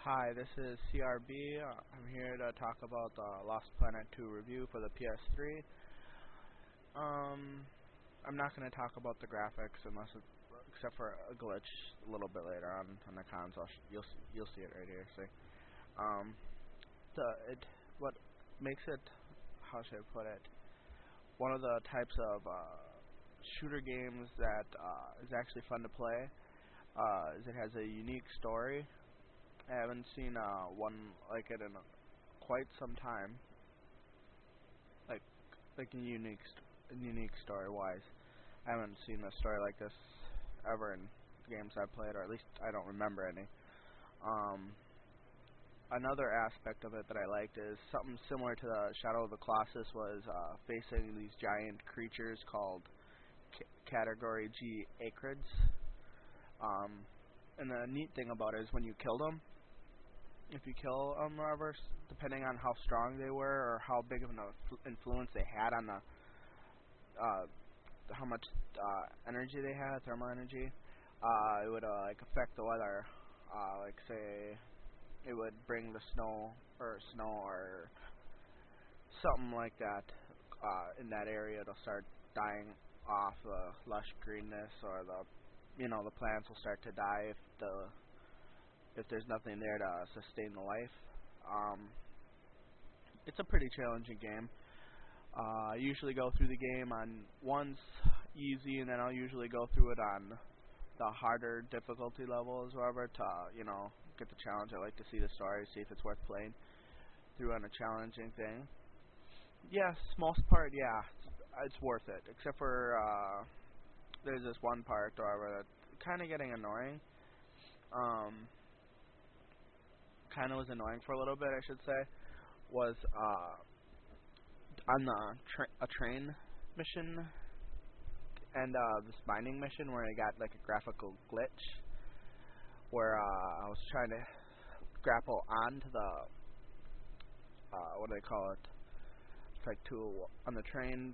Hi, this is CRB. I'm here to talk about the Lost Planet 2 review for the PS3. Um, I'm not going to talk about the graphics except for a glitch a little bit later on the console. You'll see it right here. See, um, what makes it, how should I put it, one of the types of shooter games that is actually fun to play. Is it has a unique story. I haven't seen one like it in quite some time. Like unique story wise. I haven't seen a story like this ever in games I've played, or at least I don't remember any. Um, Another aspect of it that I liked is something similar to the Shadow of the Colossus was facing these giant creatures called Category G acrids. Um, and the neat thing about it is when you kill them, if you kill them, however, depending on how strong they were or how big of an influence they had on uh, how much energy they had, thermal energy, it would like affect the weather. Like say, it would bring the snow or something like that in that area. It'll start dying off the lush greenness, or the plants will start to die if there's nothing there to sustain the life. Um, it's a pretty challenging game. I usually go through the game on once easy, and then I'll usually go through it on the harder difficulty levels, however, to get the challenge. I like to see the story, see if it's worth playing through on a challenging thing. Yes, most part, yeah, it's worth it. Except for there's this one part, however, that's kind of getting annoying. Um, kind of was annoying for a little bit, I should say, was on a train mission and this mining mission where I got like a graphical glitch where I was trying to grapple onto the what do they call it? It's like on the train,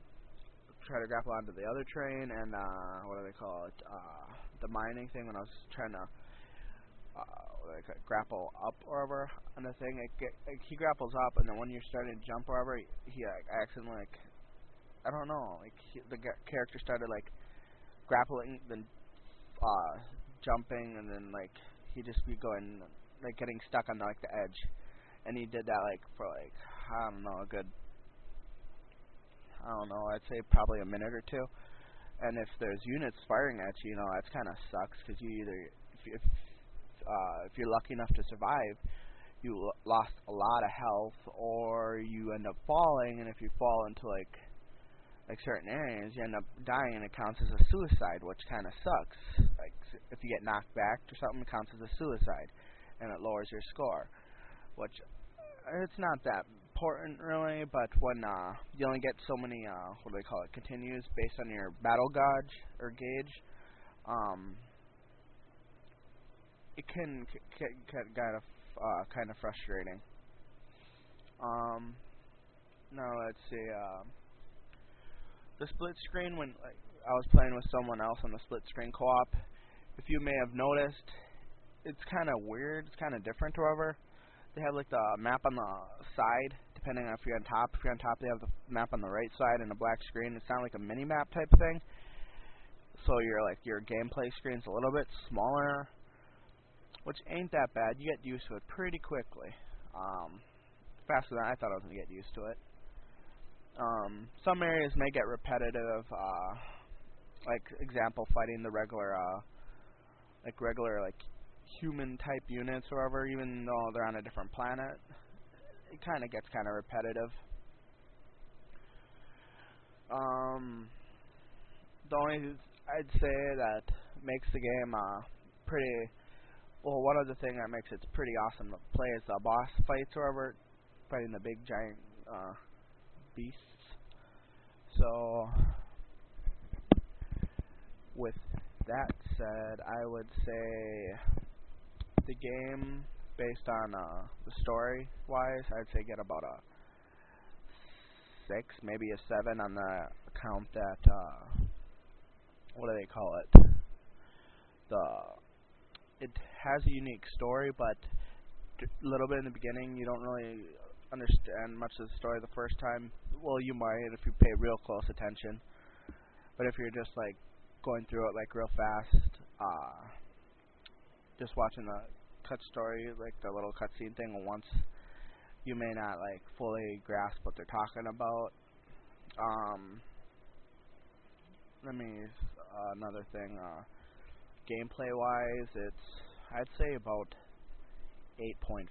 try to grapple onto the other train, and what do they call it? The mining thing. When I was trying to grapple up or whatever on the thing, he grapples up, and then when you're starting to jump or whatever, he accidentally, like, I don't know, like the character started like grappling, then jumping, and then like he just be going like getting stuck on like the edge, and he did that like for like I don't know, I'd say probably a minute or two. And if there's units firing at you, that's kind of sucks because you either if you're lucky enough to survive, you lost a lot of health, or you end up falling, and if you fall into like certain areas, you end up dying, and it counts as a suicide, which kind of sucks. Like if you get knocked back or something, it counts as a suicide, and it lowers your score, which it's not that important really. But when you only get so many what do they call it, continues based on your battle gauge or gauge, it can get kind of frustrating. Now let's see. The split screen, when I was playing with someone else on the split screen co-op, if you may have noticed, it's kind of weird. It's kind of different, however. They have like the map on the side, depending on if you're on top. If you're on top, they have the map on the right side and a black screen. It's not like a mini map type thing. So your gameplay screen's a little bit smaller, which ain't that bad. You get used to it pretty quickly. Faster than I thought I was gonna get used to it. Some areas may get repetitive, like example, fighting the regular human type units or whatever, even though they're on a different planet. It kind of gets kind of repetitive. The only I'd say that makes the game pretty well. One of the things that makes it pretty awesome to play is the boss fights or whatever, fighting the big giant beasts. So, with that said, I would say the game, based on the story wise, I'd say get about a 6, maybe a 7 on the account that what do they call it? It has a unique story, but little bit in the beginning. You don't really understand much of the story the first time. Well, you might if you pay real close attention. But if you're just like going through it like real fast, just watching the cut story, like the little cutscene thing once, you may not like fully grasp what they're talking about. Let me another thing. Gameplay wise, it's I'd say about 8.5,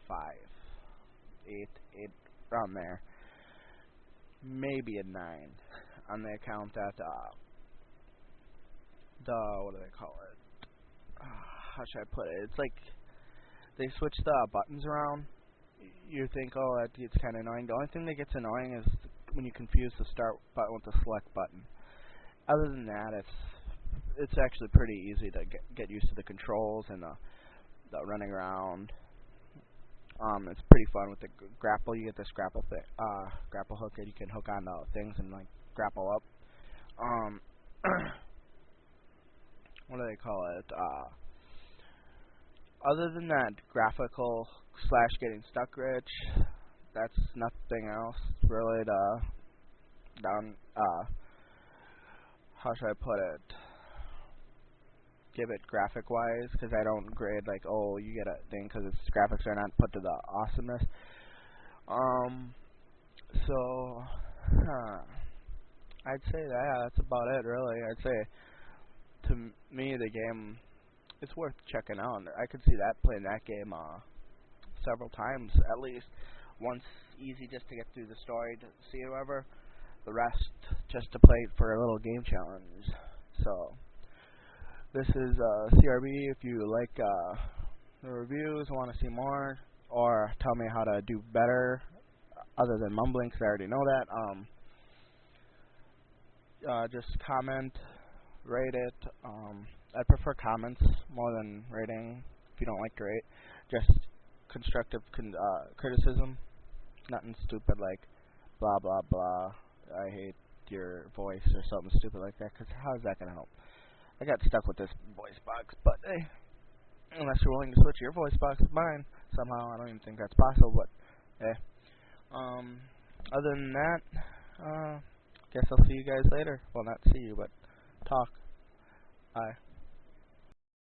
8 around there, maybe a 9, on the account that the what do they call it? How should I put it? It's like they switch the buttons around. You think, oh, that gets kind of annoying. The only thing that gets annoying is when you confuse the start button with the select button. Other than that, it's actually pretty easy to get used to the controls and the running around. It's pretty fun with the grapple. You get this grapple hook that you can hook onto things and like grapple up. What do they call it? Other than that, graphical / getting stuck rich, that's nothing else really to how should I put it? Give it graphic wise, because I don't grade like, oh, you get a thing because its graphics are not put to the awesomeness. So I'd say that's about it really. I'd say to me the game, it's worth checking out. I could see that playing that game several times at least. Once easy just to get through the story to see whoever. The rest just to play for a little game challenge. So this is CRB. If you like the reviews, want to see more, or tell me how to do better other than mumbling, because I already know that, just comment, rate it. I prefer comments more than rating. If you don't like to rate, just constructive criticism. Nothing stupid like blah blah blah. I hate your voice or something stupid like that. Because how is that gonna help? I got stuck with this voice box, but hey, unless you're willing to switch your voice box with mine somehow, I don't even think that's possible. But hey, other than that, guess I'll see you guys later. Well, not see you, but talk. Bye.